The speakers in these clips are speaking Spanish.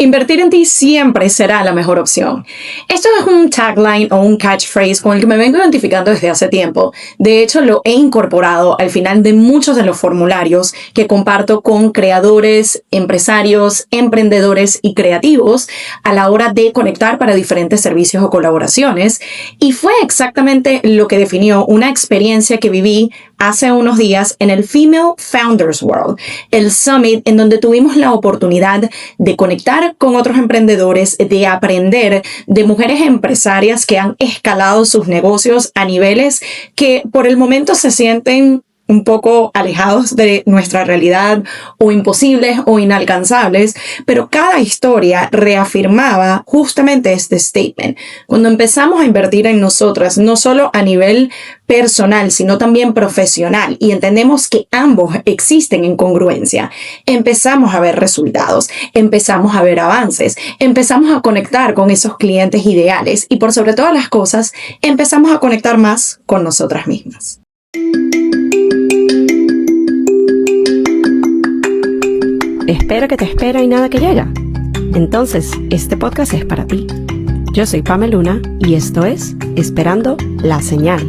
Invertir en ti siempre será la mejor opción. Esto es un tagline o un catchphrase con el que me vengo identificando desde hace tiempo. De hecho, lo he incorporado al final de muchos de los formularios que comparto con creadores, empresarios, emprendedores y creativos a la hora de conectar para diferentes servicios o colaboraciones. Y fue exactamente lo que definió una experiencia que viví hace unos días en el Female Founders World, el Summit en donde tuvimos la oportunidad de conectar con otros emprendedores, de aprender de mujeres empresarias que han escalado sus negocios a niveles que por el momento se sienten un poco alejados de nuestra realidad o imposibles o inalcanzables, pero cada historia reafirmaba justamente este statement. Cuando empezamos a invertir en nosotras, no solo a nivel personal, sino también profesional, y entendemos que ambos existen en congruencia, empezamos a ver resultados, empezamos a ver avances, empezamos a conectar con esos clientes ideales y por sobre todas las cosas, empezamos a conectar más con nosotras mismas. Espera que te espera y nada que llega. Entonces, este podcast es para ti. Yo soy Pamela Luna y esto es Esperando la Señal.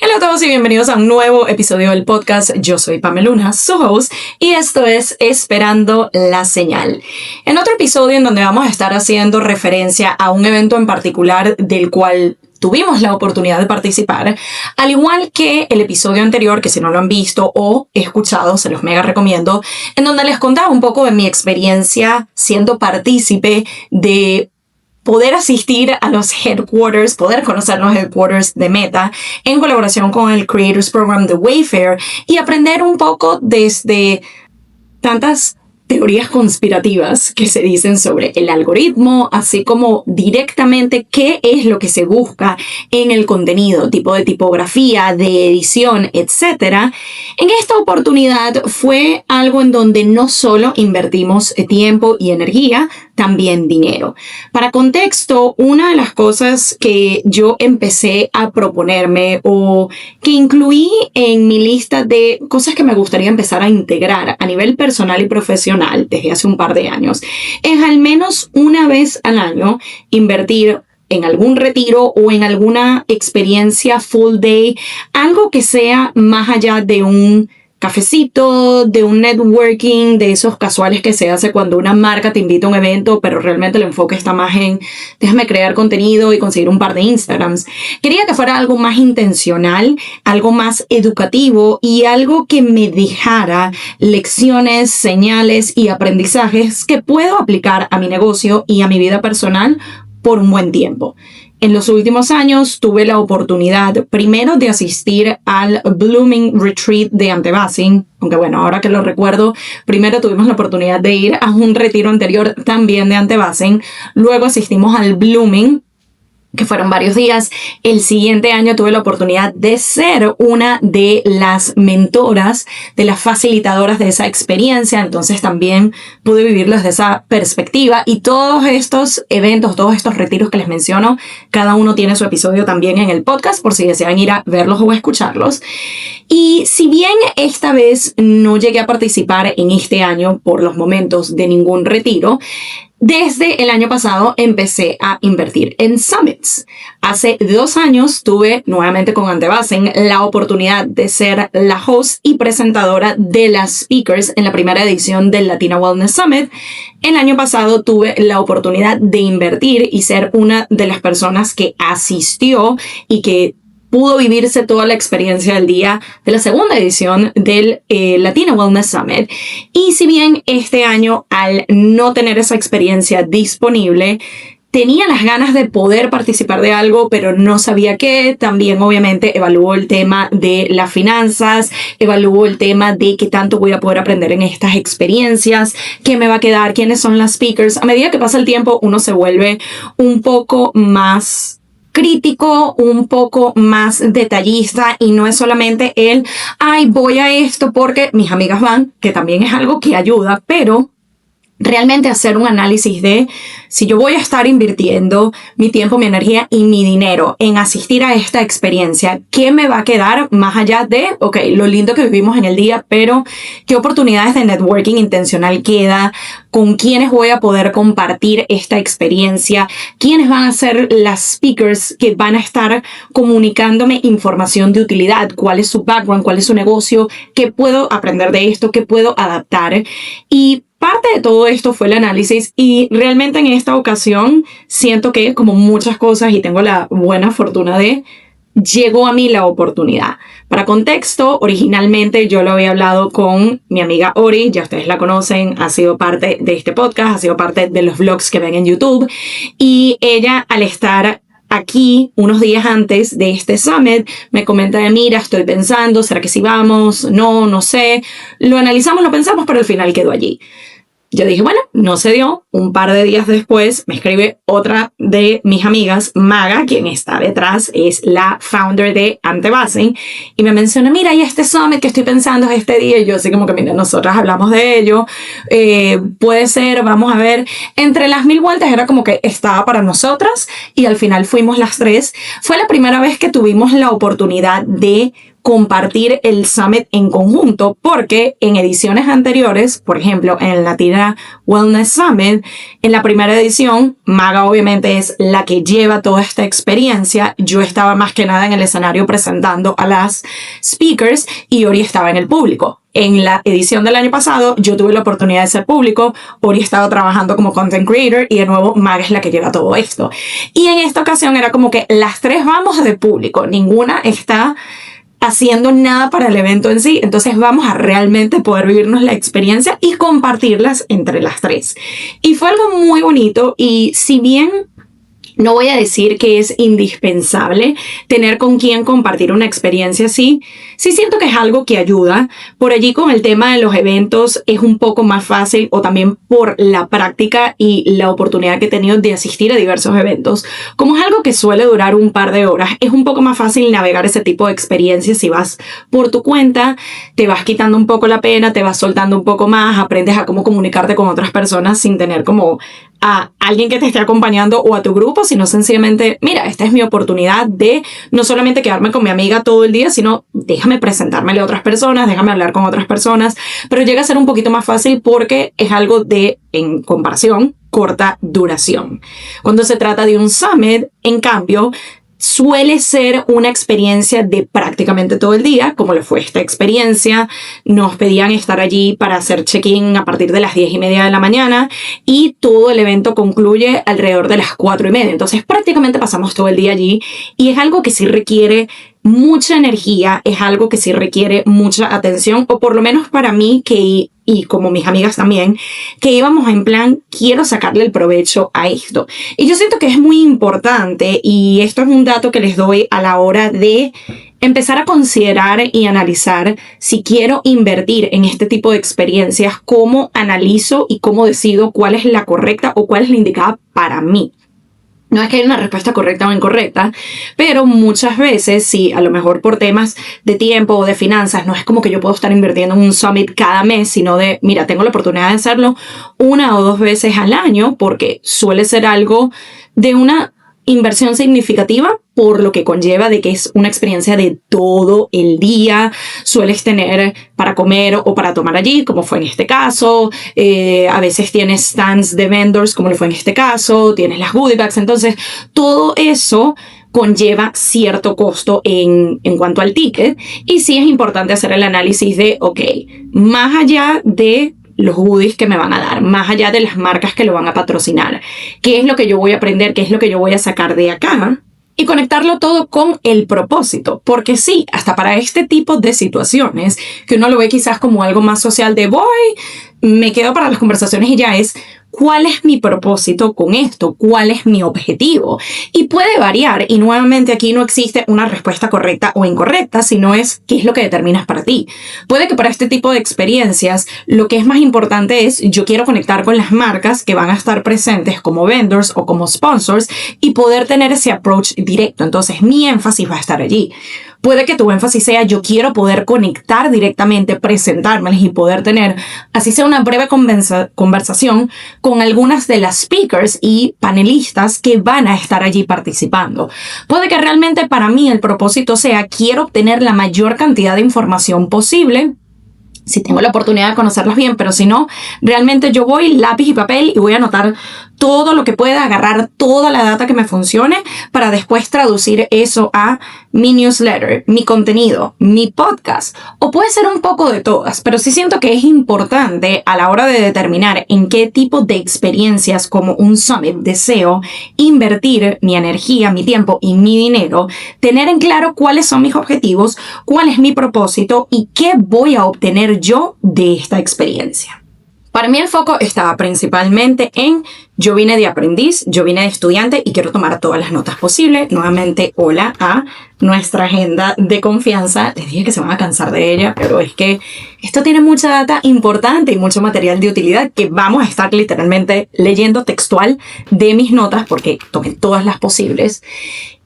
Hola a todos y bienvenidos a un nuevo episodio del podcast. Yo soy Pamela Luna, su host, y esto es Esperando la Señal. En otro episodio en donde vamos a estar haciendo referencia a un evento en particular del cual tuvimos la oportunidad de participar, al igual que el episodio anterior, que si no lo han visto o escuchado, se los mega recomiendo, en donde les contaba un poco de mi experiencia siendo partícipe de poder asistir a los headquarters, poder conocer los headquarters de Meta en colaboración con el Creators Program de Wayfair y aprender un poco desde tantas teorías conspirativas que se dicen sobre el algoritmo, así como directamente qué es lo que se busca en el contenido, tipo de tipografía, de edición, etc. En esta oportunidad fue algo en donde no solo invertimos tiempo y energía, también dinero. Para contexto, una de las cosas que yo empecé a proponerme o que incluí en mi lista de cosas que me gustaría empezar a integrar a nivel personal y profesional desde hace un par de años es al menos una vez al año invertir en algún retiro o en alguna experiencia full day, algo que sea más allá de un cafecito, de un networking, de esos casuales que se hace cuando una marca te invita a un evento, pero realmente el enfoque está más en déjame crear contenido y conseguir un par de Instagrams. Quería que fuera algo más intencional, algo más educativo y algo que me dejara lecciones, señales y aprendizajes que puedo aplicar a mi negocio y a mi vida personal por un buen tiempo. En los últimos años tuve la oportunidad primero de asistir al Blooming Retreat de Antebasin, aunque bueno, ahora que lo recuerdo, primero tuvimos la oportunidad de ir a un retiro anterior también de Antebasin, luego asistimos al Blooming, que fueron varios días. El siguiente año tuve la oportunidad de ser una de las mentoras, de las facilitadoras de esa experiencia, entonces también pude vivirlo desde esa perspectiva y todos estos eventos, todos estos retiros que les menciono, cada uno tiene su episodio también en el podcast por si desean ir a verlos o a escucharlos. Y si bien esta vez no llegué a participar en este año por los momentos de ningún retiro, desde el año pasado empecé a invertir en summits. Hace 2 años tuve nuevamente con Antebasin la oportunidad de ser la host y presentadora de las speakers en la primera edición del Latina Wellness Summit. El año pasado tuve la oportunidad de invertir y ser una de las personas que asistió y que pudo vivirse toda la experiencia del día de la segunda edición del Latina Wellness Summit. Y si bien este año, al no tener esa experiencia disponible, tenía las ganas de poder participar de algo, pero no sabía qué. También, obviamente, evalúo el tema de las finanzas, evalúo el tema de qué tanto voy a poder aprender en estas experiencias, qué me va a quedar, quiénes son las speakers. A medida que pasa el tiempo, uno se vuelve un poco más crítico, un poco más detallista y no es solamente el, ay, voy a esto porque mis amigas van, que también es algo que ayuda, pero realmente hacer un análisis de si yo voy a estar invirtiendo mi tiempo, mi energía y mi dinero en asistir a esta experiencia, ¿qué me va a quedar más allá de, lo lindo que vivimos en el día, pero qué oportunidades de networking intencional queda, con quiénes voy a poder compartir esta experiencia, quiénes van a ser las speakers que van a estar comunicándome información de utilidad, cuál es su background, cuál es su negocio, qué puedo aprender de esto, qué puedo adaptar. Y parte de todo esto fue el análisis, y realmente en esta ocasión siento que, como muchas cosas, y tengo la buena fortuna de, llegó a mí la oportunidad. Para contexto, originalmente yo lo había hablado con mi amiga Ori, ya ustedes la conocen, ha sido parte de este podcast, ha sido parte de los vlogs que ven en YouTube, y ella, al estar aquí unos días antes de este summit, me comenta de, mira, estoy pensando, ¿será que sí vamos? No sé. Lo analizamos, lo pensamos, pero al final quedó allí. Yo dije, bueno, no se dio. Un par de días después me escribe otra de mis amigas, Maga, quien está detrás, es la founder de Antebasing, y me menciona, mira, y este summit que estoy pensando es este día. Y yo así como que, mira, nosotras hablamos de ello, puede ser, vamos a ver. Entre las mil vueltas era como que estaba para nosotras, y al final fuimos las tres. Fue la primera vez que tuvimos la oportunidad de compartir el summit en conjunto, porque en ediciones anteriores, por ejemplo, en el Latina Wellness Summit, en la primera edición, Maga obviamente es la que lleva toda esta experiencia. Yo estaba más que nada en el escenario presentando a las speakers y Ori estaba en el público. En la edición del año pasado, yo tuve la oportunidad de ser público, Ori estaba trabajando como content creator y de nuevo Maga es la que lleva todo esto. Y en esta ocasión era como que las tres vamos de público, ninguna está haciendo nada para el evento en sí, entonces vamos a realmente poder vivirnos la experiencia y compartirlas entre las tres. Y fue algo muy bonito, y si bien no voy a decir que es indispensable tener con quién compartir una experiencia así, sí siento que es algo que ayuda. Por allí, con el tema de los eventos, es un poco más fácil, o también por la práctica y la oportunidad que he tenido de asistir a diversos eventos. Como es algo que suele durar un par de horas, es un poco más fácil navegar ese tipo de experiencias. Si vas por tu cuenta, te vas quitando un poco la pena, te vas soltando un poco más, aprendes a cómo comunicarte con otras personas sin tener como a alguien que te esté acompañando o a tu grupo, sino sencillamente, mira, esta es mi oportunidad de no solamente quedarme con mi amiga todo el día, sino déjame presentármele a otras personas, déjame hablar con otras personas, pero llega a ser un poquito más fácil porque es algo de, en comparación, corta duración. Cuando se trata de un summit, en cambio, suele ser una experiencia de prácticamente todo el día, como lo fue esta experiencia. Nos pedían estar allí para hacer check-in a partir de las 10:30 de la mañana, y todo el evento concluye alrededor de las 4:30. Entonces prácticamente pasamos todo el día allí, y es algo que sí requiere mucha energía, es algo que sí requiere mucha atención, o por lo menos para mí, y como mis amigas también, que íbamos en plan, quiero sacarle el provecho a esto. Y yo siento que es muy importante, y esto es un dato que les doy a la hora de empezar a considerar y analizar si quiero invertir en este tipo de experiencias, cómo analizo y cómo decido cuál es la correcta o cuál es la indicada para mí. No es que haya una respuesta correcta o incorrecta, pero muchas veces, sí, a lo mejor por temas de tiempo o de finanzas, no es como que yo puedo estar invirtiendo en un summit cada mes, sino de, mira, tengo la oportunidad de hacerlo 1 o 2 veces al año, porque suele ser algo de una inversión significativa, por lo que conlleva de que es una experiencia de todo el día. Sueles tener para comer o para tomar allí, como fue en este caso. A veces tienes stands de vendors, como lo fue en este caso. Tienes las goodie bags. Entonces, todo eso conlleva cierto costo en cuanto al ticket. Y sí es importante hacer el análisis de, más allá de los goodies que me van a dar, más allá de las marcas que lo van a patrocinar, ¿qué es lo que yo voy a aprender? ¿Qué es lo que yo voy a sacar de acá? Y conectarlo todo con el propósito, porque sí, hasta para este tipo de situaciones, que uno lo ve quizás como algo más social de me quedo para las conversaciones, y ya es, ¿cuál es mi propósito con esto? ¿Cuál es mi objetivo? Y puede variar, y nuevamente aquí no existe una respuesta correcta o incorrecta, sino es qué es lo que determinas para ti. Puede que para este tipo de experiencias lo que es más importante es, yo quiero conectar con las marcas que van a estar presentes como vendors o como sponsors y poder tener ese approach directo. Entonces mi énfasis va a estar allí. Puede que tu énfasis sea yo quiero poder conectar directamente, presentármeles y poder tener, así sea una breve conversación con algunas de las speakers y panelistas que van a estar allí participando. Puede que realmente para mí el propósito sea quiero obtener la mayor cantidad de información posible, si tengo la oportunidad de conocerlas bien, pero si no, realmente yo voy lápiz y papel y voy a anotar todo lo que pueda, agarrar toda la data que me funcione para después traducir eso a mi newsletter, mi contenido, mi podcast, o puede ser un poco de todas, pero sí siento que es importante a la hora de determinar en qué tipo de experiencias como un summit deseo invertir mi energía, mi tiempo y mi dinero, tener en claro cuáles son mis objetivos, cuál es mi propósito y qué voy a obtener yo de esta experiencia. Para mí el foco estaba principalmente en yo vine de aprendiz, yo vine de estudiante y quiero tomar todas las notas posibles. Nuevamente, hola a nuestra agenda de confianza. Les dije que se van a cansar de ella, pero es que esto tiene mucha data importante y mucho material de utilidad que vamos a estar literalmente leyendo textual de mis notas porque tomé todas las posibles.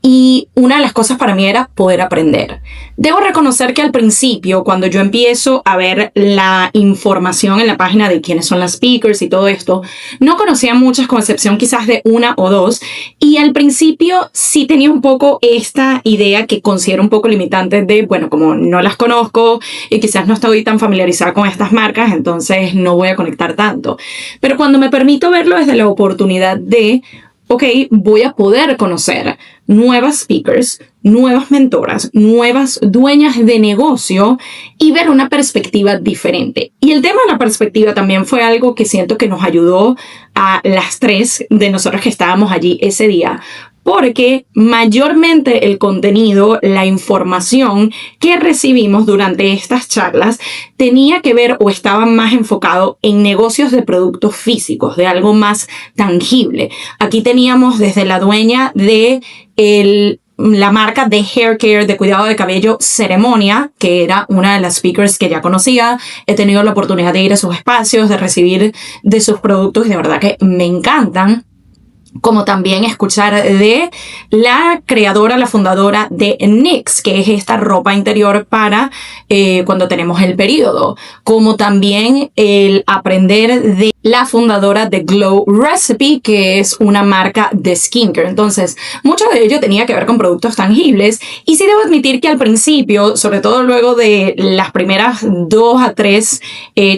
Y una de las cosas para mí era poder aprender. Debo reconocer que al principio, cuando yo empiezo a ver la información en la página de quiénes son las speakers y todo esto, no conocía muchas, con excepción quizás de una o dos. Y al principio sí tenía un poco esta idea que considero un poco limitante de, bueno, como no las conozco y quizás no estoy tan familiarizada con estas marcas, entonces no voy a conectar tanto. Pero cuando me permito verlo desde la oportunidad de ok, voy a poder conocer nuevas speakers, nuevas mentoras, nuevas dueñas de negocio y ver una perspectiva diferente. Y el tema de la perspectiva también fue algo que siento que nos ayudó a las tres de nosotros que estábamos allí ese día, porque mayormente el contenido, la información que recibimos durante estas charlas tenía que ver o estaba más enfocado en negocios de productos físicos, de algo más tangible. Aquí teníamos desde la dueña de la marca de hair care, de cuidado de cabello, Ceremonia, que era una de las speakers que ya conocía. He tenido la oportunidad de ir a sus espacios, de recibir de sus productos y de verdad que me encantan. Como también escuchar de la creadora, la fundadora de NYX, que es esta ropa interior para cuando tenemos el periodo. Como también el aprender de la fundadora de Glow Recipe, que es una marca de skincare. Entonces, mucho de ello tenía que ver con productos tangibles. Y sí debo admitir que al principio, sobre todo luego de las primeras 2 a 3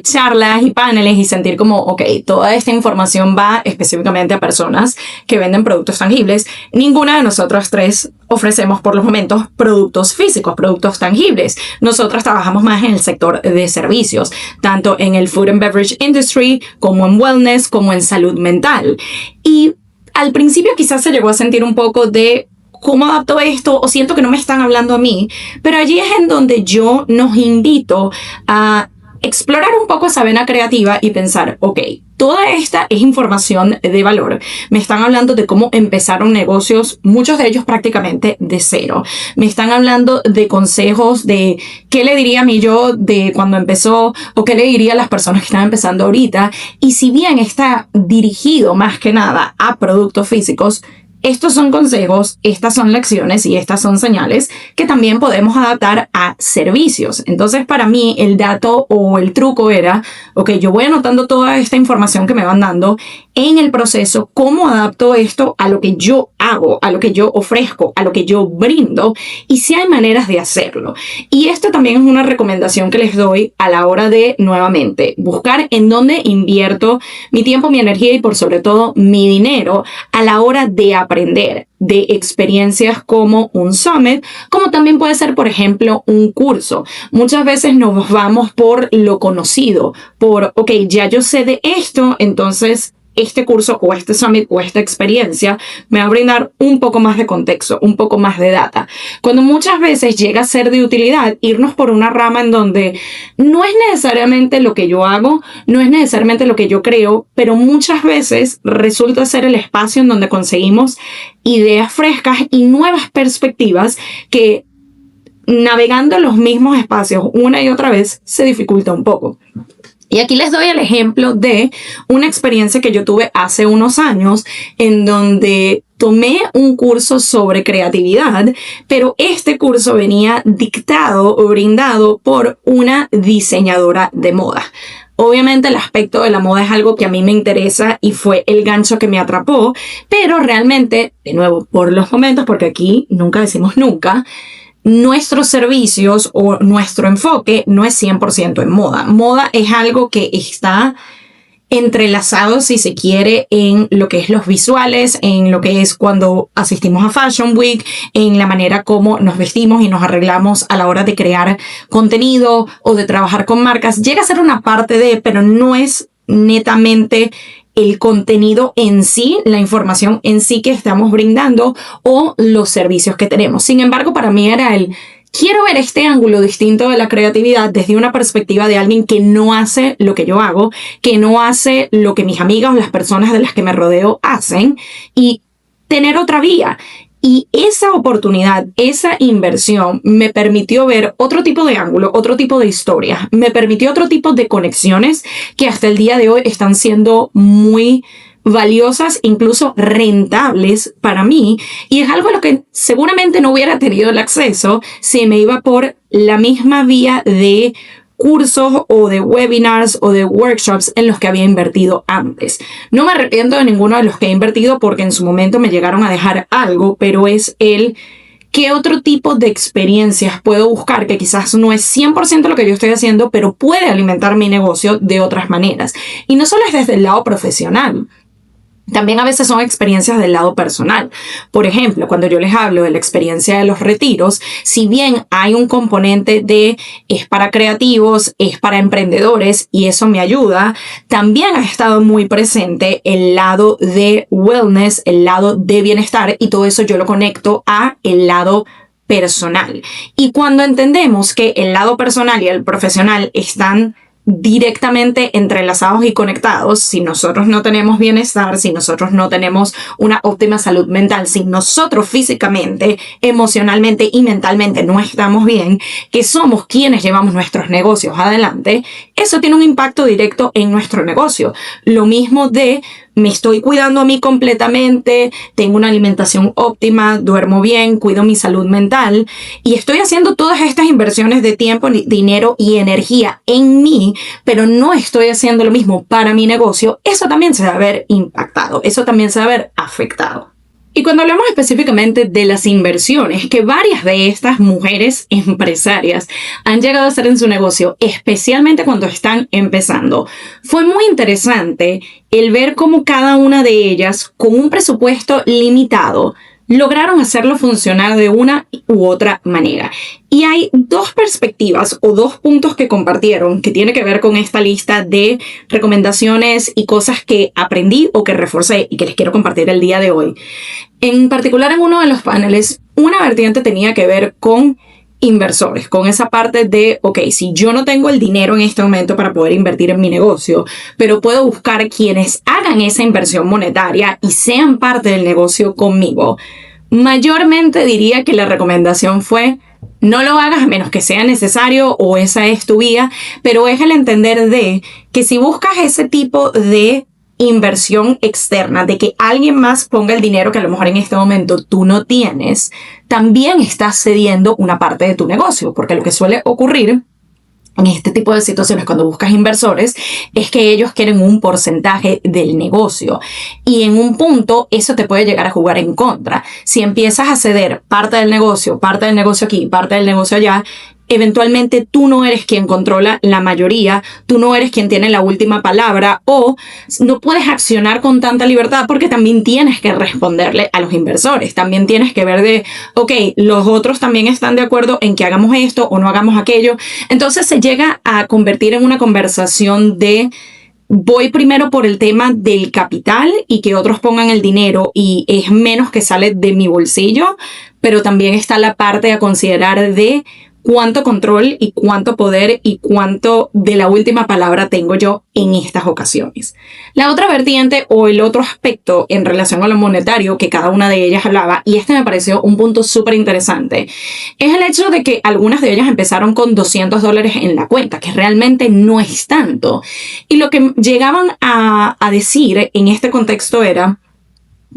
charlas y paneles y sentir como, ok, toda esta información va específicamente a personas que venden productos tangibles, ninguna de nosotras tres ofrecemos por los momentos productos físicos, productos tangibles. Nosotras trabajamos más en el sector de servicios, tanto en el food and beverage industry, como en wellness, como en salud mental. Y al principio quizás se llegó a sentir un poco de ¿cómo adapto esto? O siento que no me están hablando a mí, pero allí es en donde yo nos invito a explorar un poco esa vena creativa y pensar, ok, toda esta es información de valor. Me están hablando de cómo empezaron negocios, muchos de ellos prácticamente de cero. Me están hablando de consejos de qué le diría a mí yo de cuando empezó o qué le diría a las personas que están empezando ahorita. Y si bien está dirigido más que nada a productos físicos, estos son consejos, estas son lecciones y estas son señales que también podemos adaptar a servicios. Entonces, para mí, el dato o el truco era, ok, yo voy anotando toda esta información que me van dando en el proceso, cómo adapto esto a lo que yo hago, a lo que yo ofrezco, a lo que yo brindo y si hay maneras de hacerlo. Y esto también es una recomendación que les doy a la hora de, nuevamente, buscar en dónde invierto mi tiempo, mi energía y por sobre todo mi dinero a la hora de aprender de experiencias como un summit, como también puede ser, por ejemplo, un curso. Muchas veces nos vamos por lo conocido, por, ok, ya yo sé de esto, entonces este curso o este summit o esta experiencia me va a brindar un poco más de contexto, un poco más de data. Cuando muchas veces llega a ser de utilidad irnos por una rama en donde no es necesariamente lo que yo hago, no es necesariamente lo que yo creo, pero muchas veces resulta ser el espacio en donde conseguimos ideas frescas y nuevas perspectivas que navegando los mismos espacios una y otra vez se dificulta un poco. Y aquí les doy el ejemplo de una experiencia que yo tuve hace unos años en donde tomé un curso sobre creatividad, pero este curso venía dictado o brindado por una diseñadora de moda. Obviamente el aspecto de la moda es algo que a mí me interesa y fue el gancho que me atrapó, pero realmente, de nuevo, por los momentos, porque aquí nunca decimos nunca, nuestros servicios o nuestro enfoque no es 100% en moda. Moda es algo que está entrelazados, si se quiere, en lo que es los visuales, en lo que es cuando asistimos a Fashion Week, en la manera como nos vestimos y nos arreglamos a la hora de crear contenido o de trabajar con marcas. Llega a ser una parte de, pero no es netamente el contenido en sí, la información en sí que estamos brindando o los servicios que tenemos. Sin embargo, para mí era quiero ver este ángulo distinto de la creatividad desde una perspectiva de alguien que no hace lo que yo hago, que no hace lo que mis amigas o las personas de las que me rodeo hacen, y tener otra vía. Y esa oportunidad, esa inversión me permitió ver otro tipo de ángulo, otro tipo de historia, me permitió otro tipo de conexiones que hasta el día de hoy están siendo muy valiosas, incluso rentables para mí, y es algo a lo que seguramente no hubiera tenido el acceso si me iba por la misma vía de cursos o de webinars o de workshops en los que había invertido antes. No me arrepiento de ninguno de los que he invertido porque en su momento me llegaron a dejar algo, pero es ¿qué otro tipo de experiencias puedo buscar que quizás no es 100% lo que yo estoy haciendo, pero puede alimentar mi negocio de otras maneras? Y no solo es desde el lado profesional. También a veces son experiencias del lado personal. Por ejemplo, cuando yo les hablo de la experiencia de los retiros, si bien hay un componente de es para creativos, es para emprendedores y eso me ayuda, también ha estado muy presente el lado de wellness, el lado de bienestar, y todo eso yo lo conecto a el lado personal. Y cuando entendemos que el lado personal y el profesional están directamente entrelazados y conectados, si nosotros no tenemos bienestar, si nosotros no tenemos una óptima salud mental, si nosotros físicamente, emocionalmente y mentalmente no estamos bien, que somos quienes llevamos nuestros negocios adelante, eso tiene un impacto directo en nuestro negocio. Lo mismo de me estoy cuidando a mí completamente, tengo una alimentación óptima, duermo bien, cuido mi salud mental y estoy haciendo todas estas inversiones de tiempo, dinero y energía en mí, pero no estoy haciendo lo mismo para mi negocio. Eso también se va a ver impactado, eso también se va a ver afectado. Y cuando hablamos específicamente de las inversiones que varias de estas mujeres empresarias han llegado a hacer en su negocio, especialmente cuando están empezando, fue muy interesante el ver cómo cada una de ellas, con un presupuesto limitado, lograron hacerlo funcionar de una u otra manera. Y hay dos perspectivas o dos puntos que compartieron que tiene que ver con esta lista de recomendaciones y cosas que aprendí o que reforcé y que les quiero compartir el día de hoy. En particular, en uno de los paneles, una vertiente tenía que ver con inversores, con esa parte de, ok, si yo no tengo el dinero en este momento para poder invertir en mi negocio, pero puedo buscar quienes hagan esa inversión monetaria y sean parte del negocio conmigo. Mayormente diría que la recomendación fue no lo hagas a menos que sea necesario o esa es tu vía, pero es el entender de que si buscas ese tipo de inversión externa, de que alguien más ponga el dinero que a lo mejor en este momento tú no tienes, también estás cediendo una parte de tu negocio, porque lo que suele ocurrir en este tipo de situaciones cuando buscas inversores es que ellos quieren un porcentaje del negocio y en un punto eso te puede llegar a jugar en contra. Si empiezas a ceder parte del negocio aquí, parte del negocio allá, eventualmente tú no eres quien controla la mayoría, tú no eres quien tiene la última palabra o no puedes accionar con tanta libertad porque también tienes que responderle a los inversores, también tienes que ver de, ok, los otros también están de acuerdo en que hagamos esto o no hagamos aquello. Entonces se llega a convertir en una conversación de voy primero por el tema del capital y que otros pongan el dinero y es menos que sale de mi bolsillo, pero también está la parte a considerar de cuánto control y cuánto poder y cuánto de la última palabra tengo yo en estas ocasiones. La otra vertiente o el otro aspecto en relación a lo monetario que cada una de ellas hablaba, y este me pareció un punto súper interesante, es el hecho de que algunas de ellas empezaron con $200 en la cuenta, que realmente no es tanto. Y lo que llegaban a decir en este contexto era,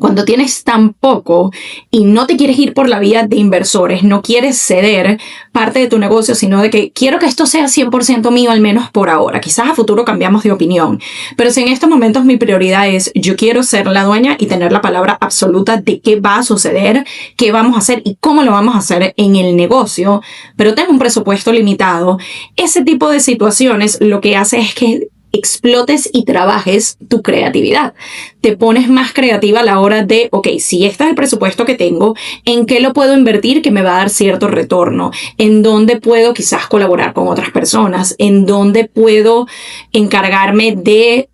Cuando tienes tan poco y no te quieres ir por la vía de inversores, no quieres ceder parte de tu negocio, sino de que quiero que esto sea 100% mío, al menos por ahora. Quizás a futuro cambiamos de opinión, pero si en estos momentos mi prioridad es yo quiero ser la dueña y tener la palabra absoluta de qué va a suceder, qué vamos a hacer y cómo lo vamos a hacer en el negocio, pero tengo un presupuesto limitado, ese tipo de situaciones lo que hace es que explotes y trabajes tu creatividad. Te pones más creativa a la hora de, ok, si este es el presupuesto que tengo, ¿en qué lo puedo invertir que me va a dar cierto retorno? ¿En dónde puedo quizás colaborar con otras personas? ¿En dónde puedo encargarme de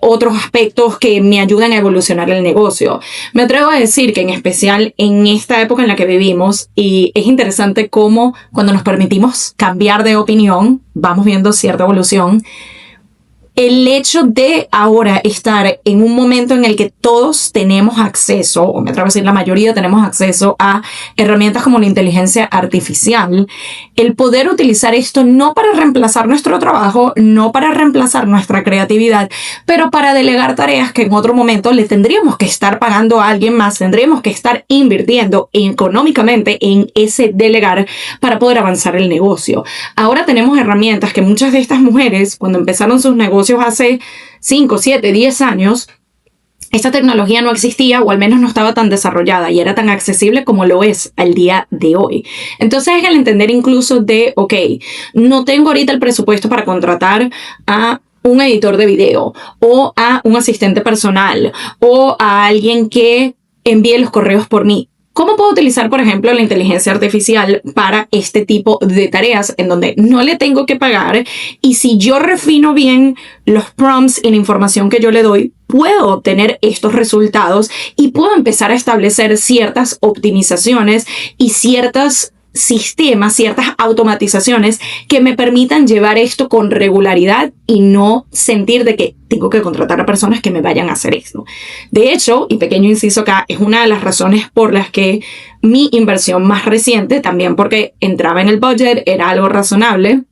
otros aspectos que me ayudan a evolucionar el negocio? Me atrevo a decir que en especial en esta época en la que vivimos, y es interesante cómo cuando nos permitimos cambiar de opinión, vamos viendo cierta evolución. El hecho de ahora estar en un momento en el que todos tenemos acceso, o me atrevo a decir la mayoría tenemos acceso a herramientas como la inteligencia artificial, el poder utilizar esto no para reemplazar nuestro trabajo, no para reemplazar nuestra creatividad, pero para delegar tareas que en otro momento le tendríamos que estar pagando a alguien más, tendríamos que estar invirtiendo económicamente en ese delegar para poder avanzar el negocio. Ahora tenemos herramientas que muchas de estas mujeres, cuando empezaron sus negocios hace 5, 7, 10 años, esta tecnología no existía o al menos no estaba tan desarrollada y era tan accesible como lo es al día de hoy. Entonces es el entender incluso de, ok, no tengo ahorita el presupuesto para contratar a un editor de video o a un asistente personal o a alguien que envíe los correos por mí. ¿Cómo puedo utilizar, por ejemplo, la inteligencia artificial para este tipo de tareas en donde no le tengo que pagar? Y si yo refino bien los prompts y la información que yo le doy, puedo obtener estos resultados y puedo empezar a establecer ciertas optimizaciones y ciertos sistemas, ciertas automatizaciones que me permitan llevar esto con regularidad y no sentir de que tengo que contratar a personas que me vayan a hacer esto. De hecho, y pequeño inciso acá, es una de las razones por las que mi inversión más reciente, también porque entraba en el budget, era algo razonable.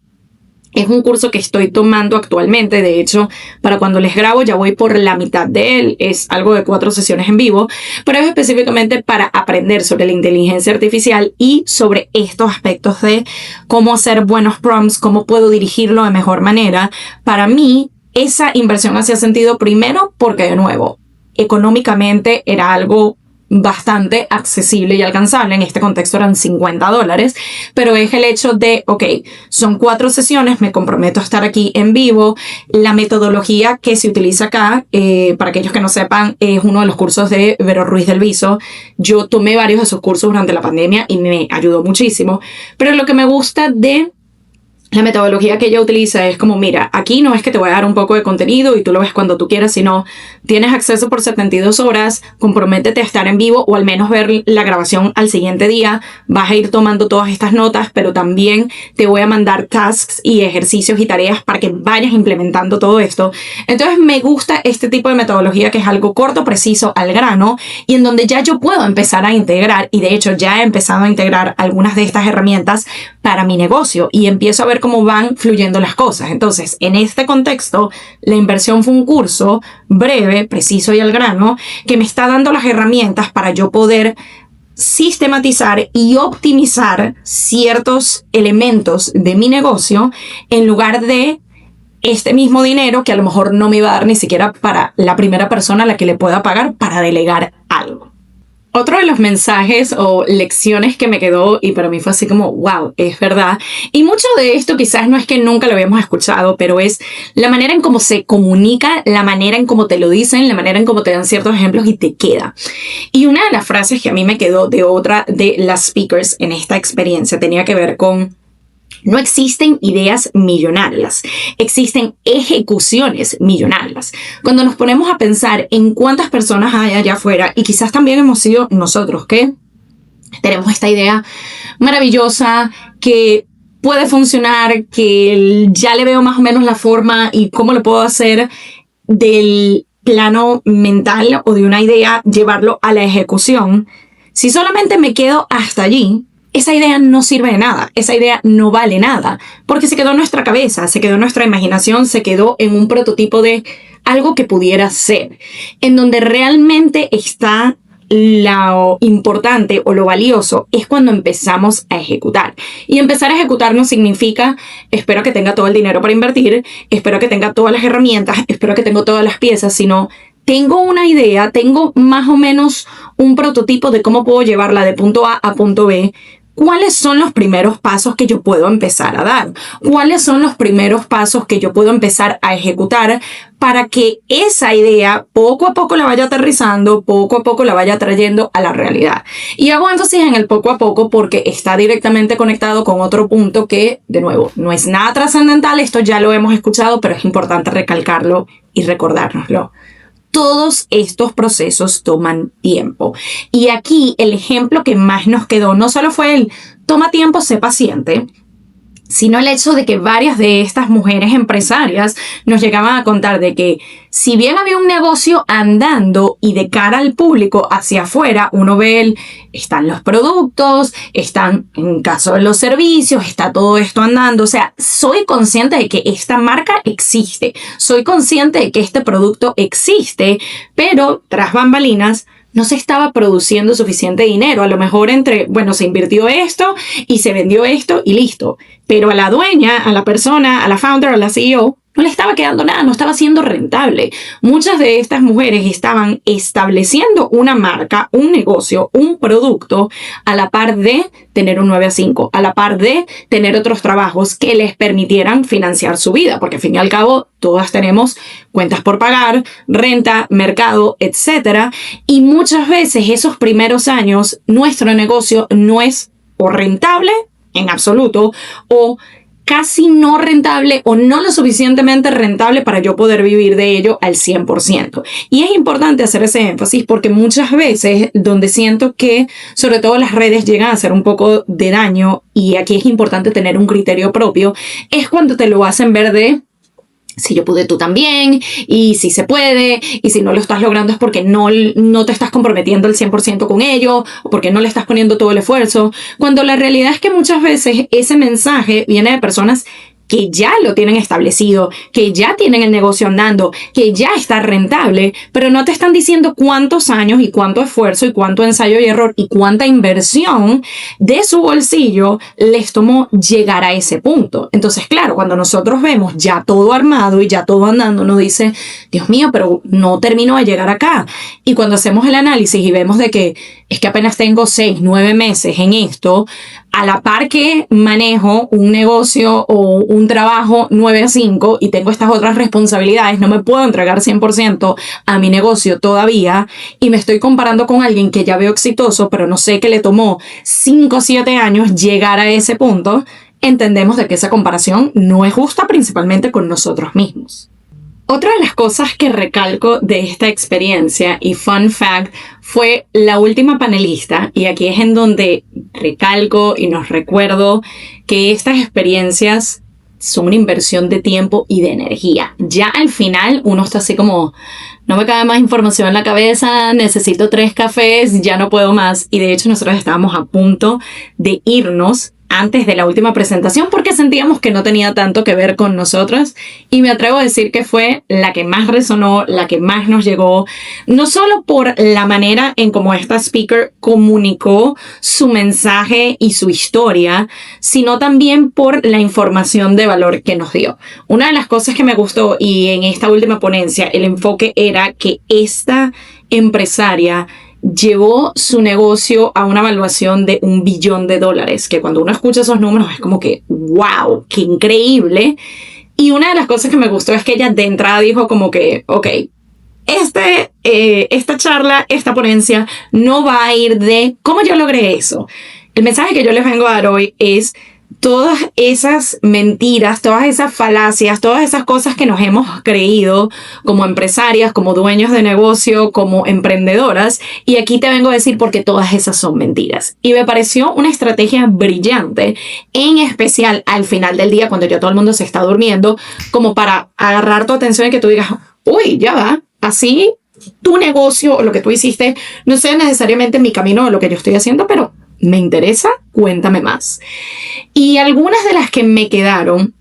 Es un curso que estoy tomando actualmente. De hecho, para cuando les grabo ya voy por la mitad de él. Es algo de 4 sesiones en vivo, pero es específicamente para aprender sobre la inteligencia artificial y sobre estos aspectos de cómo hacer buenos prompts, cómo puedo dirigirlo de mejor manera. Para mí, esa inversión hacía sentido primero porque, de nuevo, económicamente era algo bastante accesible y alcanzable. En este contexto eran $50, pero es el hecho de, ok, son 4 sesiones, me comprometo a estar aquí en vivo. La metodología que se utiliza acá, para aquellos que no sepan, es uno de los cursos de Vero Ruiz del Viso. Yo tomé varios de esos cursos durante la pandemia y me ayudó muchísimo, pero lo que me gusta de la metodología que ella utiliza es como, mira, aquí no es que te voy a dar un poco de contenido y tú lo ves cuando tú quieras, sino tienes acceso por 72 horas, comprométete a estar en vivo o al menos ver la grabación al siguiente día, vas a ir tomando todas estas notas, pero también te voy a mandar tasks y ejercicios y tareas para que vayas implementando todo esto. Entonces me gusta este tipo de metodología que es algo corto, preciso, al grano y en donde ya yo puedo empezar a integrar, y de hecho ya he empezado a integrar algunas de estas herramientas para mi negocio y empiezo a ver cómo van fluyendo las cosas. Entonces, en este contexto, la inversión fue un curso breve, preciso y al grano, que me está dando las herramientas para yo poder sistematizar y optimizar ciertos elementos de mi negocio en lugar de este mismo dinero que a lo mejor no me iba a dar ni siquiera para la primera persona a la que le pueda pagar para delegar algo. Otro de los mensajes o lecciones que me quedó y para mí fue así como, wow, es verdad. Y mucho de esto quizás no es que nunca lo habíamos escuchado, pero es la manera en cómo se comunica, la manera en cómo te lo dicen, la manera en cómo te dan ciertos ejemplos y te queda. Y una de las frases que a mí me quedó de otra de las speakers en esta experiencia tenía que ver con: no existen ideas millonarias, existen ejecuciones millonarias. Cuando nos ponemos a pensar en cuántas personas hay allá afuera, y quizás también hemos sido nosotros, que tenemos esta idea maravillosa que puede funcionar, que ya le veo más o menos la forma y cómo lo puedo hacer del plano mental o de una idea, llevarlo a la ejecución. Si solamente me quedo hasta allí, esa idea no sirve de nada, esa idea no vale nada, porque se quedó en nuestra cabeza, se quedó en nuestra imaginación, se quedó en un prototipo de algo que pudiera ser, en donde realmente está lo importante o lo valioso es cuando empezamos a ejecutar. Y empezar a ejecutar no significa espero que tenga todo el dinero para invertir, espero que tenga todas las herramientas, espero que tenga todas las piezas, sino tengo una idea, tengo más o menos un prototipo de cómo puedo llevarla de punto A a punto B. ¿Cuáles son los primeros pasos que yo puedo empezar a dar? ¿Cuáles son los primeros pasos que yo puedo empezar a ejecutar para que esa idea poco a poco la vaya aterrizando, poco a poco la vaya trayendo a la realidad? Y hago énfasis en el poco a poco porque está directamente conectado con otro punto que, de nuevo, no es nada trascendental, esto ya lo hemos escuchado, pero es importante recalcarlo y recordárnoslo. Todos estos procesos toman tiempo. Y aquí el ejemplo que más nos quedó no solo fue el toma tiempo, sé paciente, sino el hecho de que varias de estas mujeres empresarias nos llegaban a contar de que si bien había un negocio andando y de cara al público hacia afuera, uno ve están los productos, están en caso de los servicios, está todo esto andando. O sea, soy consciente de que esta marca existe, soy consciente de que este producto existe, pero tras bambalinas no se estaba produciendo suficiente dinero. A lo mejor se invirtió esto y se vendió esto y listo. Pero a la dueña, a la persona, a la founder, a la CEO, no le estaba quedando nada, no estaba siendo rentable. Muchas de estas mujeres estaban estableciendo una marca, un negocio, un producto, a la par de tener un 9 a 5, a la par de tener otros trabajos que les permitieran financiar su vida, porque al fin y al cabo todas tenemos cuentas por pagar, renta, mercado, etc. Y muchas veces esos primeros años nuestro negocio no es o rentable en absoluto o casi no rentable o no lo suficientemente rentable para yo poder vivir de ello al 100%. Y es importante hacer ese énfasis porque muchas veces donde siento que sobre todo las redes llegan a hacer un poco de daño, y aquí es importante tener un criterio propio, es cuando te lo hacen ver de si yo pude, tú también, y si se puede, y si no lo estás logrando es porque no te estás comprometiendo al 100% con ello, o porque no le estás poniendo todo el esfuerzo, cuando la realidad es que muchas veces ese mensaje viene de personas que ya lo tienen establecido, que ya tienen el negocio andando, que ya está rentable, pero no te están diciendo cuántos años y cuánto esfuerzo y cuánto ensayo y error y cuánta inversión de su bolsillo les tomó llegar a ese punto. Entonces, claro, cuando nosotros vemos ya todo armado y ya todo andando, nos dice, Dios mío, pero no termino de llegar acá. Y cuando hacemos el análisis y vemos de que es que apenas tengo 6, 9 meses en esto, a la par que manejo un negocio o un trabajo 9 a 5 y tengo estas otras responsabilidades, no me puedo entregar 100% a mi negocio todavía, y me estoy comparando con alguien que ya veo exitoso, pero no sé que le tomó 5 o 7 años llegar a ese punto, entendemos de que esa comparación no es justa, principalmente con nosotros mismos. Otra de las cosas que recalco de esta experiencia, y fun fact, fue la última panelista, y aquí es en donde recalco y nos recuerdo que estas experiencias son una inversión de tiempo y de energía. Ya al final uno está así como, no me cabe más información en la cabeza, necesito 3 cafés, ya no puedo más. Y de hecho nosotros estábamos a punto de irnos antes de la última presentación porque sentíamos que no tenía tanto que ver con nosotras, y me atrevo a decir que fue la que más resonó, la que más nos llegó, no solo por la manera en cómo esta speaker comunicó su mensaje y su historia, sino también por la información de valor que nos dio. Una de las cosas que me gustó, y en esta última ponencia el enfoque era que esta empresaria llevó su negocio a una evaluación de $1 billón, que cuando uno escucha esos números es como que ¡wow! ¡Qué increíble! Y una de las cosas que me gustó es que ella de entrada dijo como que, ok, esta charla, esta ponencia no va a ir de cómo yo logré eso. El mensaje que yo les vengo a dar hoy es todas esas mentiras, todas esas falacias, todas esas cosas que nos hemos creído como empresarias, como dueños de negocio, como emprendedoras. Y aquí te vengo a decir por qué todas esas son mentiras. Y me pareció una estrategia brillante, en especial al final del día, cuando ya todo el mundo se está durmiendo, como para agarrar tu atención y que tú digas, uy, ya va, así tu negocio o lo que tú hiciste no sea necesariamente mi camino o lo que yo estoy haciendo, pero me interesa, cuéntame más. Y algunas de las que me quedaron,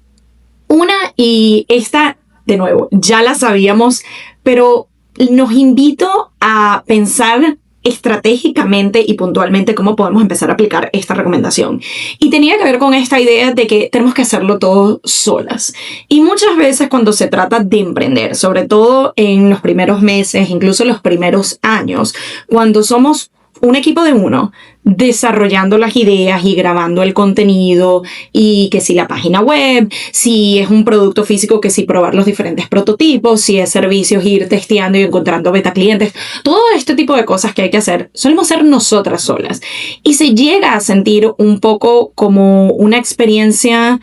una, y esta de nuevo, ya la sabíamos, pero nos invito a pensar estratégicamente y puntualmente cómo podemos empezar a aplicar esta recomendación. Y tenía que ver con esta idea de que tenemos que hacerlo todo solas. Y muchas veces cuando se trata de emprender, sobre todo en los primeros meses, incluso los primeros años, cuando somos un equipo de uno, desarrollando las ideas y grabando el contenido, y que si la página web, si es un producto físico, que si probar los diferentes prototipos, si es servicios, ir testeando y encontrando beta clientes, todo este tipo de cosas que hay que hacer, solemos ser nosotras solas. Y se llega a sentir un poco como una experiencia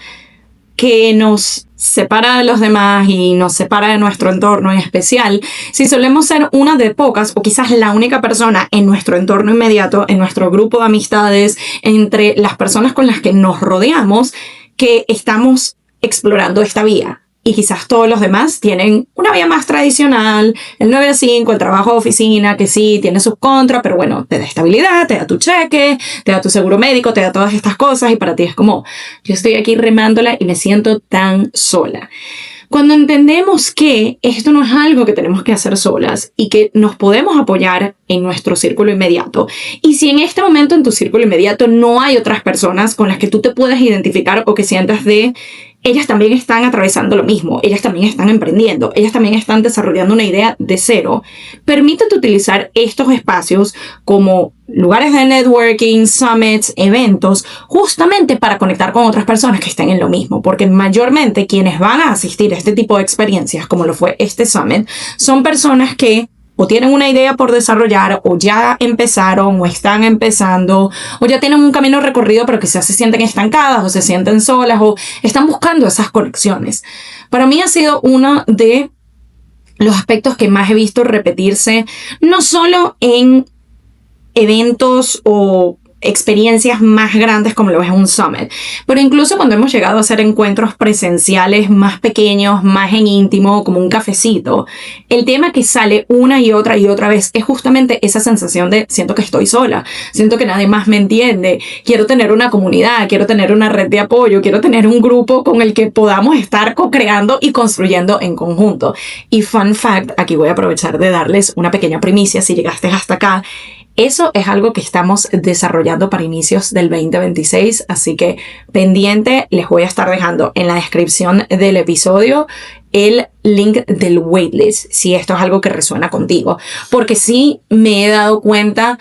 que nos separa de los demás y nos separa de nuestro entorno en especial, si solemos ser una de pocas o quizás la única persona en nuestro entorno inmediato, en nuestro grupo de amistades, entre las personas con las que nos rodeamos, que estamos explorando esta vía. Y quizás todos los demás tienen una vía más tradicional, el 9 a 5, el trabajo de oficina, que sí, tiene sus contras, pero bueno, te da estabilidad, te da tu cheque, te da tu seguro médico, te da todas estas cosas, y para ti es como, yo estoy aquí remándola y me siento tan sola. Cuando entendemos que esto no es algo que tenemos que hacer solas y que nos podemos apoyar en nuestro círculo inmediato, y si en este momento en tu círculo inmediato no hay otras personas con las que tú te puedas identificar o que sientas de ellas también están atravesando lo mismo, ellas también están emprendiendo, ellas también están desarrollando una idea de cero, permítete utilizar estos espacios como lugares de networking, summits, eventos, justamente para conectar con otras personas que estén en lo mismo, porque mayormente quienes van a asistir a este tipo de experiencias, como lo fue este summit, son personas que o tienen una idea por desarrollar, o ya empezaron, o están empezando, o ya tienen un camino recorrido, pero quizás se sienten estancadas, o se sienten solas, o están buscando esas conexiones. Para mí ha sido uno de los aspectos que más he visto repetirse, no solo en eventos o experiencias más grandes como lo es un summit, pero incluso cuando hemos llegado a hacer encuentros presenciales más pequeños, más en íntimo, como un cafecito, el tema que sale una y otra vez es justamente esa sensación de siento que estoy sola, siento que nadie más me entiende, quiero tener una comunidad, quiero tener una red de apoyo, quiero tener un grupo con el que podamos estar co-creando y construyendo en conjunto. Y fun fact, aquí voy a aprovechar de darles una pequeña primicia si llegaste hasta acá. Eso es algo que estamos desarrollando para inicios del 2026, así que pendiente, les voy a estar dejando en la descripción del episodio el link del waitlist, si esto es algo que resuena contigo, porque sí me he dado cuenta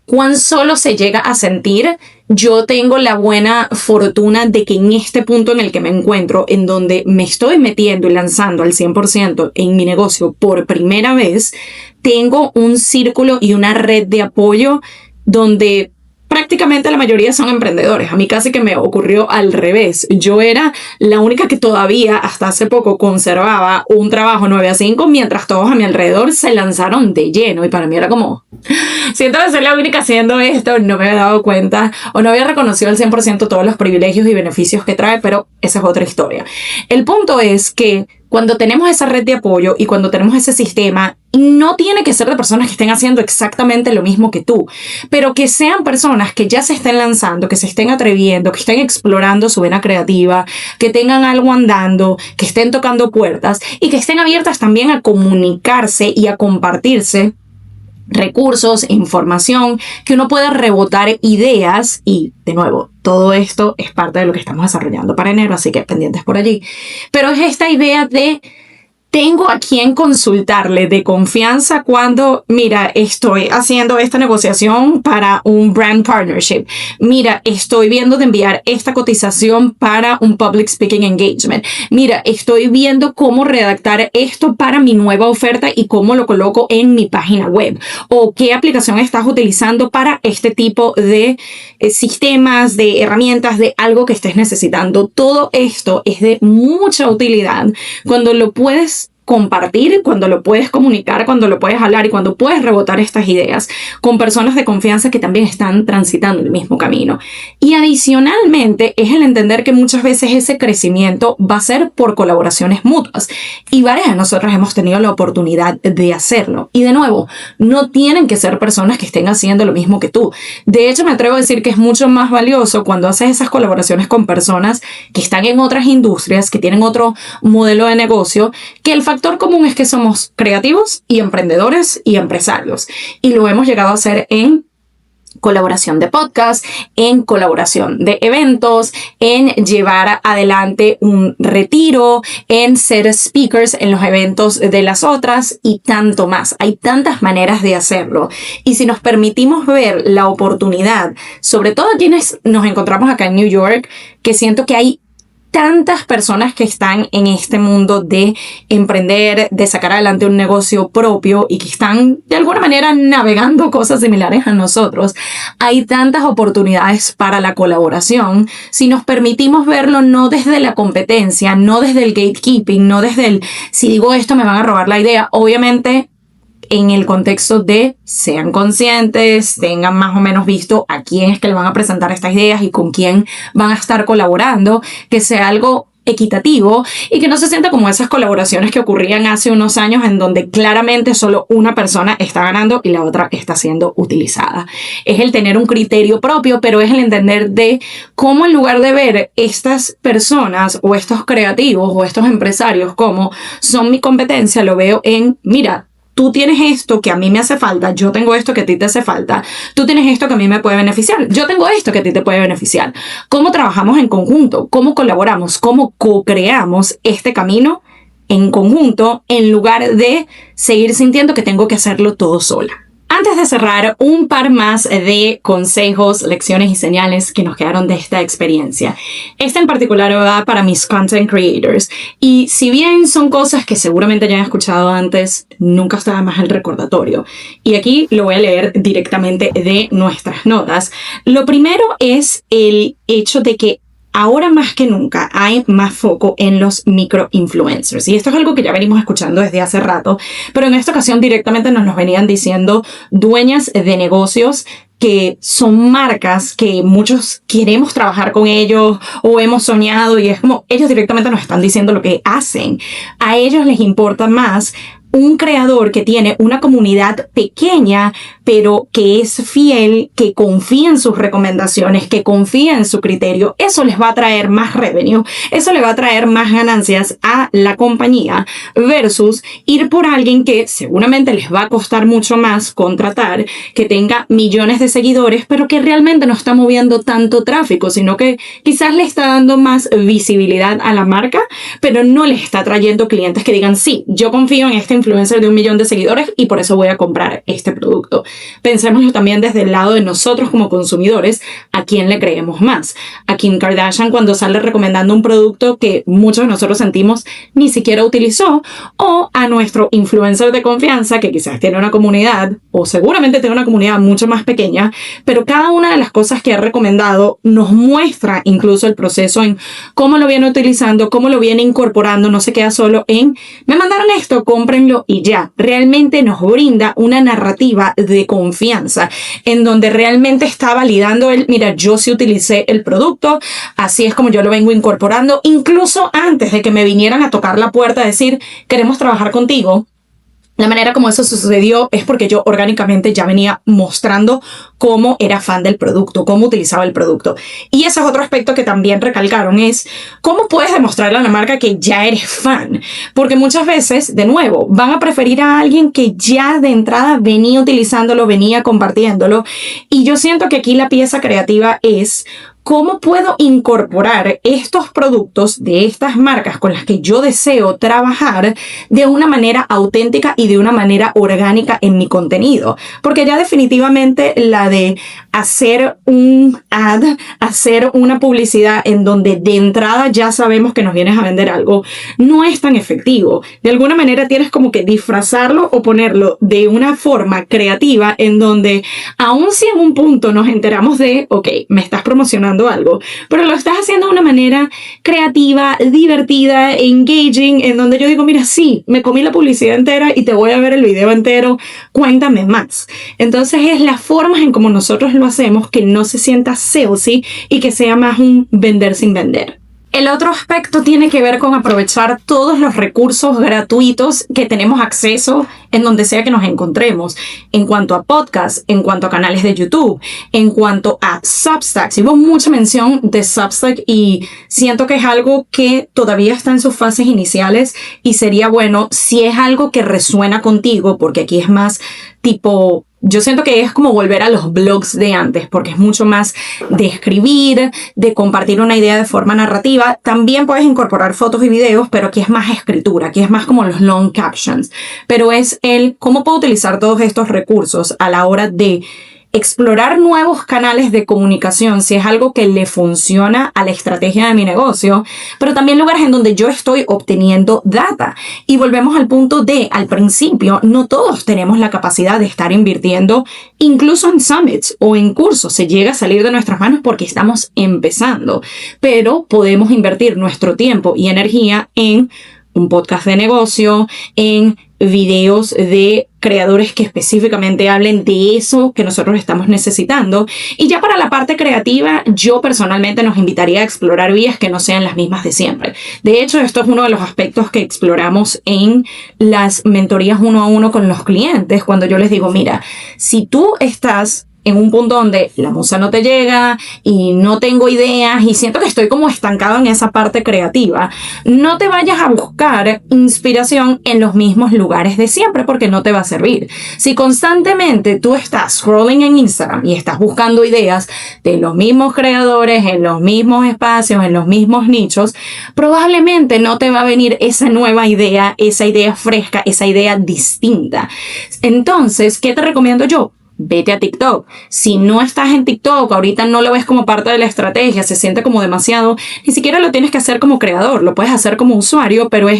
cuán solo se llega a sentir. Yo tengo la buena fortuna de que en este punto en el que me encuentro, en donde me estoy metiendo y lanzando al 100% en mi negocio por primera vez, tengo un círculo y una red de apoyo donde prácticamente la mayoría son emprendedores. A mí casi que me ocurrió al revés. Yo era la única que todavía hasta hace poco conservaba un trabajo 9 a 5, mientras todos a mi alrededor se lanzaron de lleno. Y para mí era como, siento que soy la única haciendo esto, no me había dado cuenta o no había reconocido al 100% todos los privilegios y beneficios que trae, pero esa es otra historia. El punto es que cuando tenemos esa red de apoyo y cuando tenemos ese sistema, no tiene que ser de personas que estén haciendo exactamente lo mismo que tú, pero que sean personas que ya se estén lanzando, que se estén atreviendo, que estén explorando su vena creativa, que tengan algo andando, que estén tocando puertas y que estén abiertas también a comunicarse y a compartirse recursos, información, que uno pueda rebotar ideas. Y de nuevo, todo esto es parte de lo que estamos desarrollando para enero, así que pendientes por allí. Pero es esta idea de tengo a quien consultarle de confianza cuando, mira, estoy haciendo esta negociación para un brand partnership. Mira, estoy viendo de enviar esta cotización para un public speaking engagement. Mira, estoy viendo cómo redactar esto para mi nueva oferta y cómo lo coloco en mi página web. O qué aplicación estás utilizando para este tipo de sistemas, de herramientas, de algo que estés necesitando. Todo esto es de mucha utilidad cuando lo puedes compartir, cuando lo puedes comunicar, cuando lo puedes hablar y cuando puedes rebotar estas ideas con personas de confianza que también están transitando el mismo camino. Y adicionalmente es el entender que muchas veces ese crecimiento va a ser por colaboraciones mutuas y varias de nosotras hemos tenido la oportunidad de hacerlo. Y de nuevo, no tienen que ser personas que estén haciendo lo mismo que tú. De hecho, me atrevo a decir que es mucho más valioso cuando haces esas colaboraciones con personas que están en otras industrias, que tienen otro modelo de negocio, que el factor común es que somos creativos y emprendedores y empresarios. Y lo hemos llegado a hacer en colaboración de podcast, en colaboración de eventos, en llevar adelante un retiro, en ser speakers en los eventos de las otras y tanto más. Hay tantas maneras de hacerlo. Y si nos permitimos ver la oportunidad, sobre todo quienes nos encontramos acá en New York, que siento que hay tantas personas que están en este mundo de emprender, de sacar adelante un negocio propio y que están de alguna manera navegando cosas similares a nosotros. Hay tantas oportunidades para la colaboración si nos permitimos verlo no desde la competencia, no desde el gatekeeping, no desde el si digo esto me van a robar la idea. Obviamente en el contexto de sean conscientes, tengan más o menos visto a quién es que le van a presentar estas ideas y con quién van a estar colaborando, que sea algo equitativo y que no se sienta como esas colaboraciones que ocurrían hace unos años en donde claramente solo una persona está ganando y la otra está siendo utilizada. Es el tener un criterio propio, pero es el entender de cómo en lugar de ver estas personas o estos creativos o estos empresarios como son mi competencia, lo veo en, mira, tú tienes esto que a mí me hace falta, yo tengo esto que a ti te hace falta, tú tienes esto que a mí me puede beneficiar, yo tengo esto que a ti te puede beneficiar. ¿Cómo trabajamos en conjunto? ¿Cómo colaboramos? ¿Cómo co-creamos este camino en conjunto en lugar de seguir sintiendo que tengo que hacerlo todo sola? Antes de cerrar, un par más de consejos, lecciones y señales que nos quedaron de esta experiencia. Esta en particular va para mis content creators. Y si bien son cosas que seguramente ya han escuchado antes, nunca está de más el recordatorio. Y aquí lo voy a leer directamente de nuestras notas. Lo primero es el hecho de que ahora más que nunca hay más foco en los microinfluencers. Y esto es algo que ya venimos escuchando desde hace rato, pero en esta ocasión directamente nos lo venían diciendo dueñas de negocios que son marcas que muchos queremos trabajar con ellos o hemos soñado y es como ellos directamente nos están diciendo lo que hacen. A ellos les importa más un creador que tiene una comunidad pequeña, pero que es fiel, que confía en sus recomendaciones, que confía en su criterio. Eso les va a traer más revenue, eso le va a traer más ganancias a la compañía versus ir por alguien que seguramente les va a costar mucho más contratar, que tenga millones de seguidores, pero que realmente no está moviendo tanto tráfico, sino que quizás le está dando más visibilidad a la marca, pero no les está trayendo clientes que digan, sí, yo confío en este influencer de 1 millón de seguidores y por eso voy a comprar este producto. Pensémoslo también desde el lado de nosotros como consumidores, ¿a quién le creemos más? A Kim Kardashian cuando sale recomendando un producto que muchos de nosotros sentimos ni siquiera utilizó, o a nuestro influencer de confianza que quizás tiene una comunidad o seguramente tiene una comunidad mucho más pequeña, pero cada una de las cosas que ha recomendado nos muestra incluso el proceso en cómo lo viene utilizando, cómo lo viene incorporando, no se queda solo en me mandaron esto, cómprenlo y ya. Realmente nos brinda una narrativa de confianza en donde realmente está validando el, mira, yo sí utilicé el producto, así es como yo lo vengo incorporando, incluso antes de que me vinieran a tocar la puerta a decir, queremos trabajar contigo. La manera como eso sucedió es porque yo orgánicamente ya venía mostrando cómo era fan del producto, cómo utilizaba el producto. Y ese es otro aspecto que también recalcaron, es cómo puedes demostrarle a la marca que ya eres fan. Porque muchas veces, de nuevo, van a preferir a alguien que ya de entrada venía utilizándolo, venía compartiéndolo. Y yo siento que aquí la pieza creativa es ¿cómo puedo incorporar estos productos de estas marcas con las que yo deseo trabajar de una manera auténtica y de una manera orgánica en mi contenido? Porque ya definitivamente la de hacer un ad, hacer una publicidad en donde de entrada ya sabemos que nos vienes a vender algo, no es tan efectivo. De alguna manera tienes como que disfrazarlo o ponerlo de una forma creativa en donde aun si en un punto nos enteramos de, ok, me estás promocionando promocionando algo, pero lo estás haciendo de una manera creativa, divertida, engaging, en donde yo digo, mira, sí, me comí la publicidad entera y te voy a ver el video entero, cuéntame más. Entonces es las formas en como nosotros lo hacemos que no se sienta salesy y que sea más un vender sin vender. El otro aspecto tiene que ver con aprovechar todos los recursos gratuitos que tenemos acceso en donde sea que nos encontremos, en cuanto a podcasts, en cuanto a canales de YouTube, en cuanto a Substack. Hubo mucha mención de Substack y siento que es algo que todavía está en sus fases iniciales y sería bueno si es algo que resuena contigo, porque aquí es más tipo... Yo siento que es como volver a los blogs de antes, porque es mucho más de escribir, de compartir una idea de forma narrativa. También puedes incorporar fotos y videos, pero aquí es más escritura, aquí es más como los long captions. Pero es el cómo puedo utilizar todos estos recursos a la hora de explorar nuevos canales de comunicación, si es algo que le funciona a la estrategia de mi negocio, pero también lugares en donde yo estoy obteniendo data. Y volvemos al punto de, al principio, no todos tenemos la capacidad de estar invirtiendo incluso en summits o en cursos. Se llega a salir de nuestras manos porque estamos empezando, pero podemos invertir nuestro tiempo y energía en un podcast de negocio, en videos de creadores que específicamente hablen de eso que nosotros estamos necesitando. Y ya para la parte creativa, yo personalmente nos invitaría a explorar vías que no sean las mismas de siempre. De hecho, esto es uno de los aspectos que exploramos en las mentorías 1-a-1 con los clientes, cuando yo les digo, mira, si tú estás en un punto donde la musa no te llega y no tengo ideas y siento que estoy como estancado en esa parte creativa, no te vayas a buscar inspiración en los mismos lugares de siempre porque no te va a servir. Si constantemente tú estás scrolling en Instagram y estás buscando ideas de los mismos creadores, en los mismos espacios, en los mismos nichos, probablemente no te va a venir esa nueva idea, esa idea fresca, esa idea distinta. Entonces, ¿qué te recomiendo yo? Vete a TikTok. Si no estás en TikTok, ahorita no lo ves como parte de la estrategia, se siente como demasiado, ni siquiera lo tienes que hacer como creador, lo puedes hacer como usuario, pero es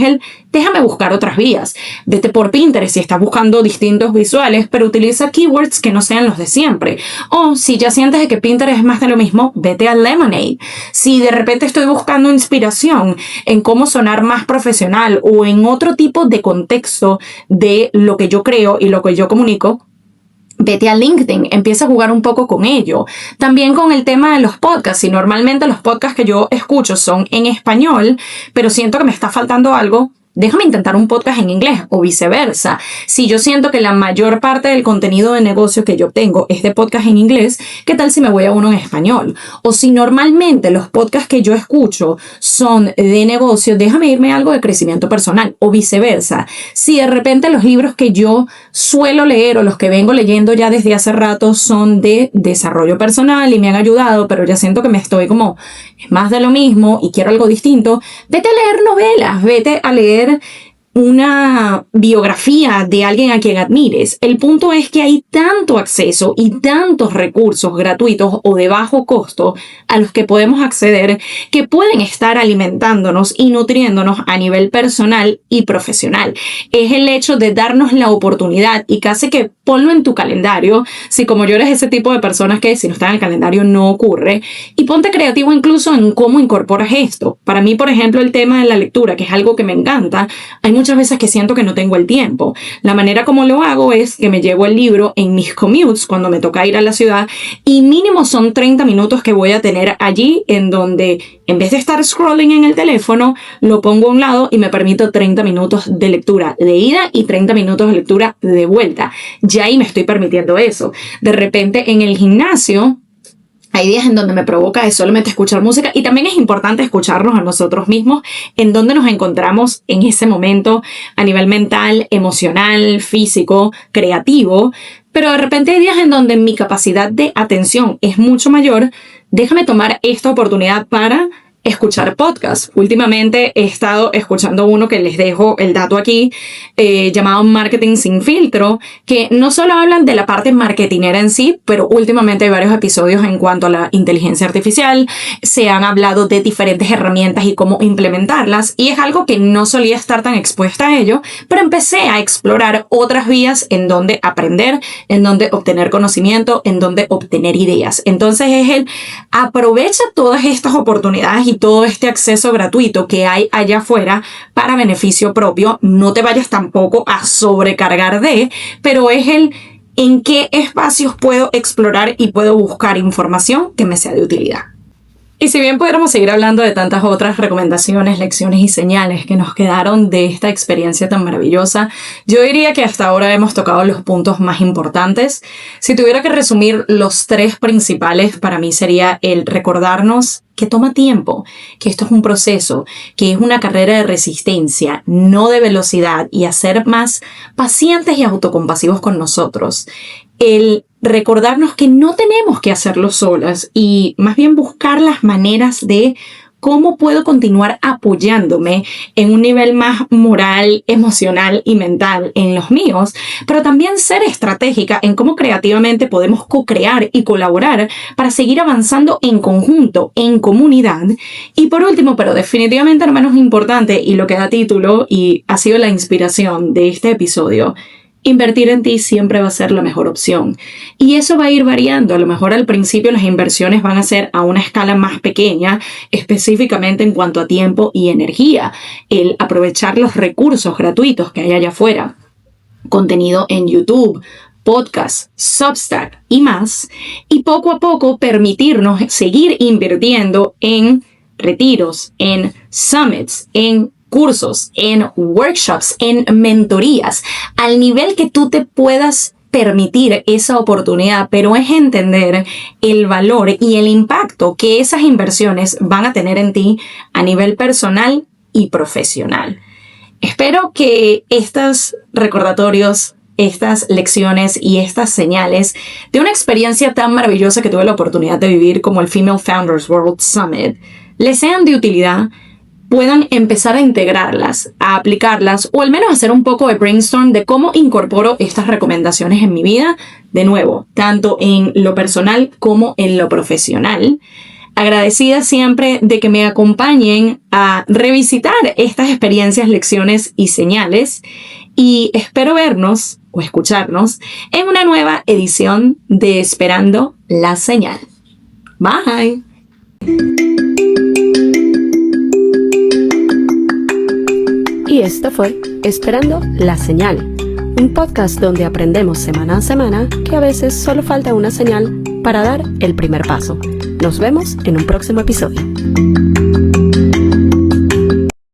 déjame buscar otras vías. Vete por Pinterest si estás buscando distintos visuales, pero utiliza keywords que no sean los de siempre. O si ya sientes de que Pinterest es más de lo mismo, vete a Lemonade. Si de repente estoy buscando inspiración en cómo sonar más profesional o en otro tipo de contexto de lo que yo creo y lo que yo comunico, vete a LinkedIn, empieza a jugar un poco con ello. También con el tema de los podcasts. Si normalmente los podcasts que yo escucho son en español, pero siento que me está faltando algo, déjame intentar un podcast en inglés o viceversa. Si yo siento que la mayor parte del contenido de negocio que yo obtengo es de podcast en inglés, ¿qué tal si me voy a uno en español? O si normalmente los podcasts que yo escucho son de negocio, déjame irme a algo de crecimiento personal o viceversa. Si de repente los libros que yo suelo leer o los que vengo leyendo ya desde hace rato son de desarrollo personal y me han ayudado, pero ya siento que me estoy como es más de lo mismo y quiero algo distinto, vete a leer novelas, vete a leer una biografía de alguien a quien admires. El punto es que hay tanto acceso y tantos recursos gratuitos o de bajo costo a los que podemos acceder que pueden estar alimentándonos y nutriéndonos a nivel personal y profesional. Es el hecho de darnos la oportunidad y casi que ponlo en tu calendario, si como yo eres ese tipo de personas que si no está en el calendario no ocurre, y ponte creativo incluso en cómo incorporas esto. Para mí, por ejemplo, el tema de la lectura, que es algo que me encanta, hay muchas veces que siento que no tengo el tiempo. La manera como lo hago es que me llevo el libro en mis commutes cuando me toca ir a la ciudad y mínimo son 30 minutos que voy a tener allí en donde en vez de estar scrolling en el teléfono, lo pongo a un lado y me permito 30 minutos de lectura de ida y 30 minutos de lectura de vuelta. Ya ahí me estoy permitiendo eso. De repente en el gimnasio hay días en donde me provoca solamente escuchar música y también es importante escucharnos a nosotros mismos en donde nos encontramos en ese momento a nivel mental, emocional, físico, creativo. Pero de repente hay días en donde mi capacidad de atención es mucho mayor. Déjame tomar esta oportunidad para escuchar podcasts. Últimamente he estado escuchando uno que les dejo el dato aquí, llamado Marketing Sin Filtro, que no solo hablan de la parte marketinera en sí, pero últimamente hay varios episodios en cuanto a la inteligencia artificial. Se han hablado de diferentes herramientas y cómo implementarlas, y es algo que no solía estar tan expuesta a ello, pero empecé a explorar otras vías en donde aprender, en donde obtener conocimiento, en donde obtener ideas. Entonces es el aprovecha todas estas oportunidades y todo este acceso gratuito que hay allá afuera para beneficio propio. No te vayas tampoco a sobrecargar pero es el en qué espacios puedo explorar y puedo buscar información que me sea de utilidad. Y si bien pudiéramos seguir hablando de tantas otras recomendaciones, lecciones y señales que nos quedaron de esta experiencia tan maravillosa, yo diría que hasta ahora hemos tocado los puntos más importantes. Si tuviera que resumir los 3 principales, para mí sería el recordarnos que toma tiempo, que esto es un proceso, que es una carrera de resistencia, no de velocidad, y a ser más pacientes y autocompasivos con nosotros. El recordarnos que no tenemos que hacerlo solas y más bien buscar las maneras de cómo puedo continuar apoyándome en un nivel más moral, emocional y mental en los míos, pero también ser estratégica en cómo creativamente podemos co-crear y colaborar para seguir avanzando en conjunto, en comunidad. Y por último, pero definitivamente no menos importante, y lo que da título y ha sido la inspiración de este episodio, invertir en ti siempre va a ser la mejor opción. Y eso va a ir variando. A lo mejor al principio las inversiones van a ser a una escala más pequeña, específicamente en cuanto a tiempo y energía. El aprovechar los recursos gratuitos que hay allá afuera. Contenido en YouTube, podcast, Substack y más. Y poco a poco permitirnos seguir invirtiendo en retiros, en summits, en cursos, en workshops, en mentorías, al nivel que tú te puedas permitir esa oportunidad, pero es entender el valor y el impacto que esas inversiones van a tener en ti a nivel personal y profesional. Espero que estos recordatorios, estas lecciones y estas señales de una experiencia tan maravillosa que tuve la oportunidad de vivir como el Female Founders World Summit les sean de utilidad, puedan empezar a integrarlas, a aplicarlas, o al menos hacer un poco de brainstorm de cómo incorporo estas recomendaciones en mi vida, de nuevo, tanto en lo personal como en lo profesional. Agradecida siempre de que me acompañen a revisitar estas experiencias, lecciones y señales, y espero vernos o escucharnos en una nueva edición de Esperando la Señal. Bye. Y esto fue Esperando la Señal, un podcast donde aprendemos semana a semana que a veces solo falta una señal para dar el primer paso. Nos vemos en un próximo episodio.